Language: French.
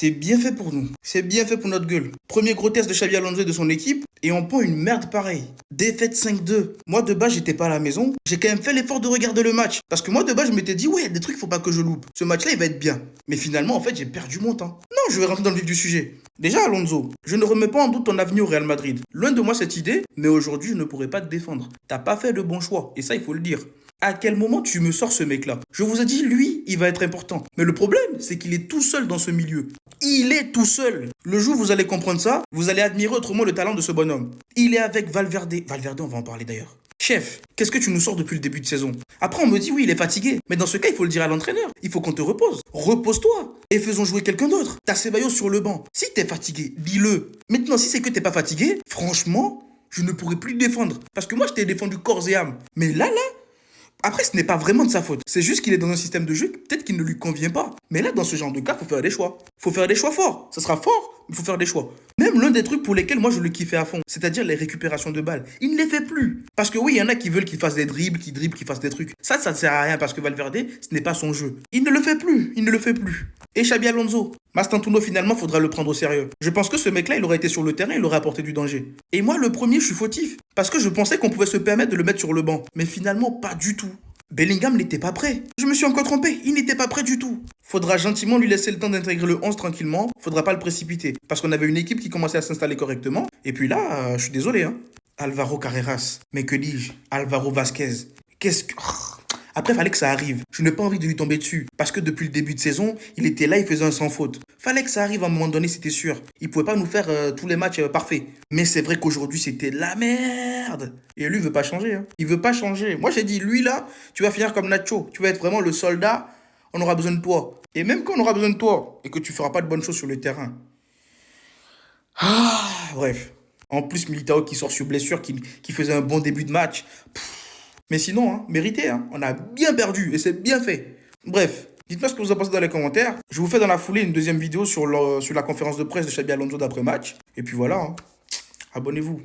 C'est bien fait pour nous. C'est bien fait pour notre gueule. Premier gros test de Xabi Alonso et de son équipe, et on prend une merde pareille. Défaite 5-2. Moi, de base, j'étais pas à la maison. J'ai quand même fait l'effort de regarder le match. Parce que moi, de base, je m'étais dit, ouais, des trucs, faut pas que je loupe. Ce match-là, il va être bien. Mais finalement, en fait, j'ai perdu mon temps. Non, je vais rentrer dans le vif du sujet. Déjà, Alonso, je ne remets pas en doute ton avenir au Real Madrid. Loin de moi cette idée, mais aujourd'hui, je ne pourrais pas te défendre. T'as pas fait le bon choix, et ça, il faut le dire. À quel moment tu me sors ce mec-là? Je vous ai dit, lui, il va être important. Mais le problème, c'est qu'il est tout seul dans ce milieu. Il est tout seul. Le jour où vous allez comprendre ça, vous allez admirer autrement le talent de ce bonhomme. Il est avec Valverde. Valverde, on va en parler d'ailleurs. Chef, qu'est-ce que tu nous sors depuis le début de saison? Après, on me dit oui, il est fatigué. Mais dans ce cas, il faut le dire à l'entraîneur. Il faut qu'on te repose. Repose-toi. Et faisons jouer quelqu'un d'autre. T'as Ceballos sur le banc. Si t'es fatigué, dis-le. Maintenant, si c'est que t'es pas fatigué, franchement, je ne pourrais plus te défendre. Parce que moi, je t'ai défendu corps et âme. Mais là, après, ce n'est pas vraiment de sa faute. C'est juste qu'il est dans un système de jeu peut-être qu'il ne lui convient pas. Mais là, dans ce genre de cas, faut faire des choix. Faut faire des choix forts. Ça sera fort, mais faut faire des choix. Même l'un des trucs pour lesquels moi je le kiffais à fond, c'est-à-dire les récupérations de balles, il ne les fait plus. Parce que oui, il y en a qui veulent qu'il fasse des dribbles, qu'il fasse des trucs. Ça ne sert à rien parce que Valverde, ce n'est pas son jeu. Il ne le fait plus. Il ne le fait plus. Et Xabi Alonso, Mastantuono finalement faudra le prendre au sérieux. Je pense que ce mec-là, il aurait été sur le terrain, il aurait apporté du danger. Et moi, le premier, je suis fautif. Parce que je pensais qu'on pouvait se permettre de le mettre sur le banc. Mais finalement, pas du tout. Bellingham n'était pas prêt. Je me suis encore trompé, il n'était pas prêt du tout. Faudra gentiment lui laisser le temps d'intégrer le 11 tranquillement, faudra pas le précipiter. Parce qu'on avait une équipe qui commençait à s'installer correctement, et puis là, je suis désolé, hein. Alvaro Carreras, mais que dis-je? Alvaro Vasquez. Qu'est-ce que... Après, fallait que ça arrive. Je n'ai pas envie de lui tomber dessus. Parce que depuis le début de saison, il était là, il faisait un sans faute. Fallait que ça arrive à un moment donné, c'était sûr. Il pouvait pas nous faire tous les matchs parfaits. Mais c'est vrai qu'aujourd'hui, c'était la merde. Et lui, il veut pas changer. Hein. Il veut pas changer. Moi, j'ai dit, lui, là, tu vas finir comme Nacho. Tu vas être vraiment le soldat. On aura besoin de toi. Et même quand on aura besoin de toi, et que tu feras pas de bonnes choses sur le terrain. Ah, bref. En plus, Militao qui sort sur blessure, qui faisait un bon début de match. Mais sinon, hein, mérité, hein, on a bien perdu et c'est bien fait. Bref, dites-moi ce que vous en pensez dans les commentaires. Je vous fais dans la foulée une deuxième vidéo sur la conférence de presse de Xabi Alonso d'après-match. Et puis voilà, hein, abonnez-vous.